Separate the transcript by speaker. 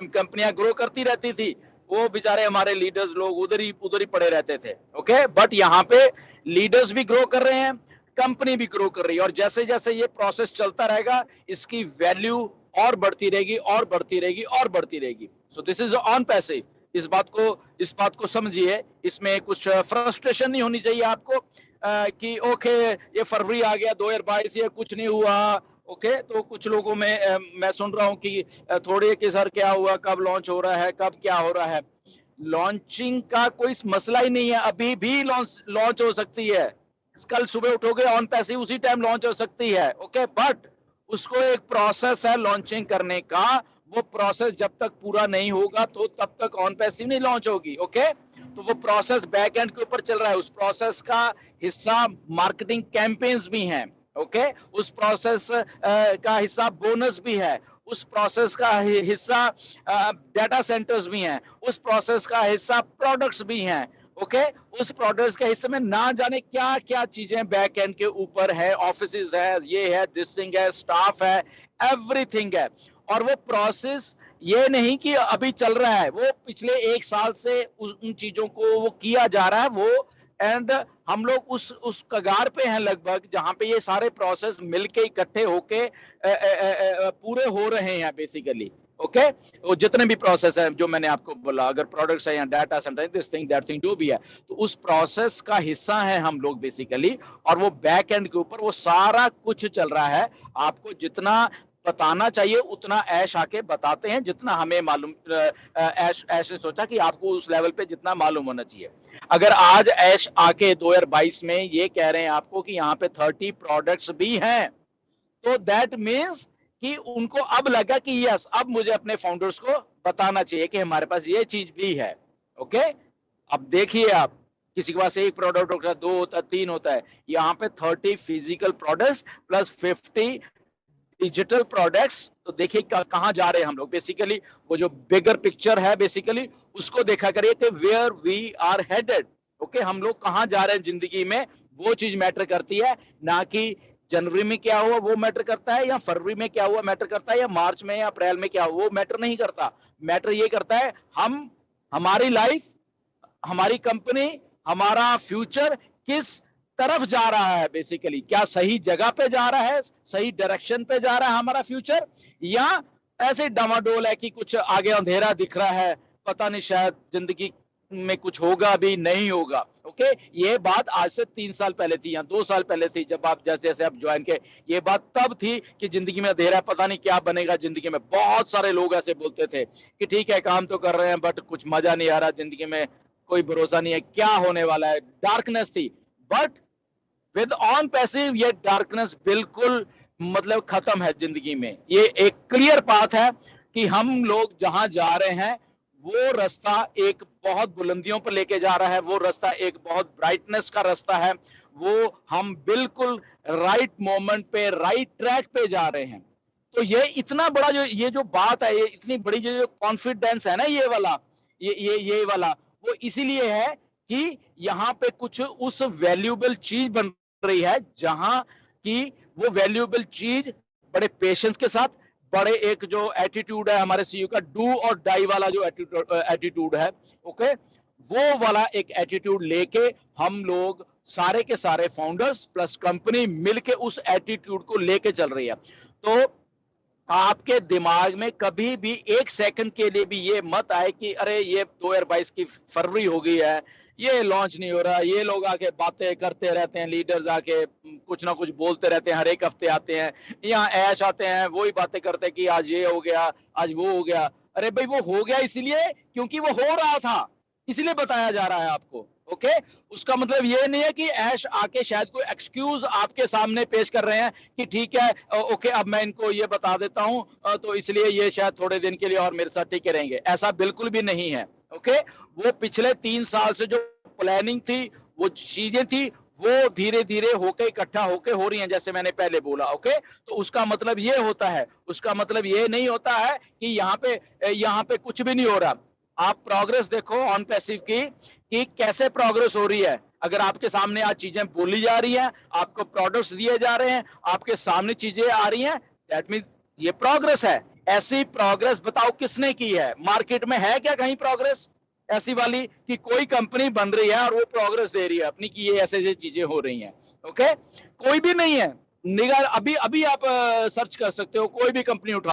Speaker 1: कंपनियां ग्रो करती रहती थी, वो बेचारे हमारे लीडर्स लोग उधर ही पड़े रहते थे। ओके, बट यहाँ पे लीडर्स भी ग्रो कर रहे हैं, कंपनी भी ग्रो कर रही है, और जैसे जैसे ये प्रोसेस चलता रहेगा इसकी वैल्यू और बढ़ती रहेगी और बढ़ती रहेगी और बढ़ती रहेगी। So this is on passive. इस बात को समझिए, इसमें कुछ फ्रस्ट्रेशन नहीं होनी चाहिए आपको कि ओके ये फरवरी आ गया 2022, ये कुछ नहीं हुआ। ओके, तो कुछ लोगों में मैं सुन रहा हूँ कि थोड़े कि सर क्या हुआ, कब लॉन्च हो रहा है, कब क्या हो रहा है। लॉन्चिंग का कोई मसला ही नहीं है, अभी भी लॉन्च हो सकती है। कल सुबह उठोगे ऑन पैसिव उसी टाइम लॉन्च हो सकती है। ओके, बट उसको एक प्रोसेस है लॉन्चिंग करने का, वो प्रोसेस जब तक पूरा नहीं होगा तो तब तक ऑन पैसिव नहीं लॉन्च होगी। ओके, तो वो प्रोसेस बैक एंड के ऊपर चल रहा है, उस प्रोसेस का हिस्सा मार्केटिंग कैंपेन्स भी हैं। ओके, उस प्रोसेस का हिस्सा बोनस भी है, उस प्रोसेस का हिस्सा डाटा सेंटर्स भी हैं, उस प्रोसेस का हिस्सा प्रोडक्ट्स भी हैं। ओके, उस प्रोडक्ट्स के हिस्से में ना जाने क्या क्या चीजें बैक एंड के ऊपर है, ऑफिस है, ये है, दिस थिंग है, स्टाफ है, एवरीथिंग है। और वो प्रोसेस ये नहीं कि अभी चल रहा है, वो पिछले 1 साल से उन चीजों को वो किया जा रहा है वो। एंड हम लोग उस कगार पे हैं लगभग, जहां पे ये सारे प्रोसेस मिलके इकट्ठे होके पूरे हो रहे हैं बेसिकली। ओके, वो जितने भी प्रोसेस है जो मैंने आपको बोला, अगर प्रोडक्ट्स है या data centre, this thing that thing जो भी है, तो उस प्रोसेस का हिस्सा है हम लोग बेसिकली। और वो बैक एंड के ऊपर वो सारा कुछ चल रहा है। आपको जितना बताना चाहिए उतना ऐश आके बताते हैं, जितना हमें मालूम। ऐश ने सोचा कि आपको उस लेवल पे जितना मालूम होना चाहिए। अगर आज ऐश आके 2022 में ये कह रहे हैं आपको कि यहाँ पे 30 प्रोडक्ट्स भी हैं, तो दैट मीन्स कि उनको अब लगा कि यस, अब मुझे अपने फाउंडर्स को बताना चाहिए कि हमारे पास ये चीज भी है। ओके, अब देखिए आप, किसी के पास एक प्रोडक्ट होता है, 2 होता है, 3 होता है, यहाँ पे 30 physical products plus 50 digital products. तो देखिए कहां जा रहे हैं हम लोग बेसिकली। वो जो बिगर पिक्चर है बेसिकली उसको देखा करिए कि where we are headed. Okay, हम लोग कहां जा रहे हैं जिंदगी में, वो चीज मैटर करती है, ना कि जनवरी में क्या हुआ वो मैटर करता है, या फरवरी में क्या हुआ मैटर करता है, या मार्च में या अप्रैल में क्या हुआ वो मैटर नहीं करता। मैटर ये करता है हम, हमारी लाइफ, हमारी कंपनी, हमारा फ्यूचर किस तरफ जा रहा है बेसिकली। क्या सही जगह पे जा रहा है, सही डायरेक्शन पे जा रहा है हमारा फ्यूचर, या ऐसे डामाडोल है कि कुछ आगे अंधेरा दिख रहा है, पता नहीं शायद जिंदगी में कुछ होगा भी नहीं होगा। ओके, ये बात आज से 3 साल पहले थी या 2 साल पहले थी, जब आप जैसे जैसे आप ज्वाइन के, ये बात तब थी कि जिंदगी में अंधेरा है, पता नहीं क्या बनेगा जिंदगी में। बहुत सारे लोग ऐसे बोलते थे कि ठीक है काम तो कर रहे हैं बट कुछ मजा नहीं आ रहा जिंदगी में, कोई भरोसा नहीं है क्या होने वाला है, डार्कनेस थी। बट विद ऑन पैसिव ये डार्कनेस बिल्कुल मतलब खत्म है जिंदगी में। ये एक क्लियर पाथ है कि हम लोग जहां जा रहे हैं वो रास्ता एक बहुत बुलंदियों पर लेके जा रहा है, वो रास्ता एक बहुत ब्राइटनेस का रास्ता है, वो हम बिल्कुल राइट मोमेंट पे राइट ट्रैक पे जा रहे हैं। तो इतना बड़ा जो ये जो बात है, ये इतनी बड़ी जो कॉन्फिडेंस है ना, ये वाला वो इसीलिए है कि यहाँ पे कुछ उस वैल्यूएबल चीज बन रही है, जहां की वो वैल्यूएबल चीज बड़े पेशेंस के साथ, बड़े एक जो एटीट्यूड है हमारे सीईओ का, डू और डाई वाला जो एटीट्यूड है, ओके, वो वाला एक एटीट्यूड लेके हम लोग सारे के सारे फाउंडर्स प्लस कंपनी मिलके उस एटीट्यूड को लेके चल रही है। तो आपके दिमाग में कभी भी 1 सेकंड के लिए भी ये मत आए कि अरे ये 2022 की फरवरी हो गई है, ये लॉन्च नहीं हो रहा, ये लोग आके बातें करते रहते हैं, लीडर्स आके कुछ ना कुछ बोलते रहते हैं, हर एक हफ्ते आते हैं यहाँ ऐश आते हैं, वही बातें करते हैं कि आज ये हो गया, आज वो हो गया। अरे भाई वो हो गया इसलिए क्योंकि वो हो रहा था, इसलिए बताया जा रहा है आपको। ओके, उसका मतलब ये नहीं है कि ऐश आके शायद कोई एक्सक्यूज आपके सामने पेश कर रहे हैं कि ठीक है ओके अब मैं इनको ये बता देता हूं तो इसलिए ये शायद थोड़े दिन के लिए और मेरे साथ टिके रहेंगे, ऐसा बिल्कुल भी नहीं है। ओके, वो पिछले 3 साल से जो प्लानिंग थी, वो चीजें थी, वो धीरे धीरे होके इकट्ठा होके हो रही हैं, जैसे मैंने पहले बोला। ओके, तो उसका मतलब ये होता है, उसका मतलब ये नहीं होता है कि यहाँ पे कुछ भी नहीं हो रहा। आप प्रोग्रेस देखो ऑन पैसिव की कि कैसे प्रोग्रेस हो रही है। अगर आपके सामने आज चीजें बोली जा रही हैं, आपको प्रोडक्ट्स दिए जा रहे हैं, आपके सामने चीजें आ रही हैं, दैट मीन ये प्रोग्रेस है। ऐसी प्रोग्रेस बताओ किसने की है? मार्केट में है क्या कहीं प्रोग्रेस ऐसी वाली कि कोई कंपनी बन रही है और वो प्रोग्रेस दे रही है अपनी कि ये ऐसे ऐसी चीजें हो रही हैं? ओके, कोई भी नहीं है। निगाह अभी अभी आप सर्च कर सकते हो, कोई भी कंपनी उठा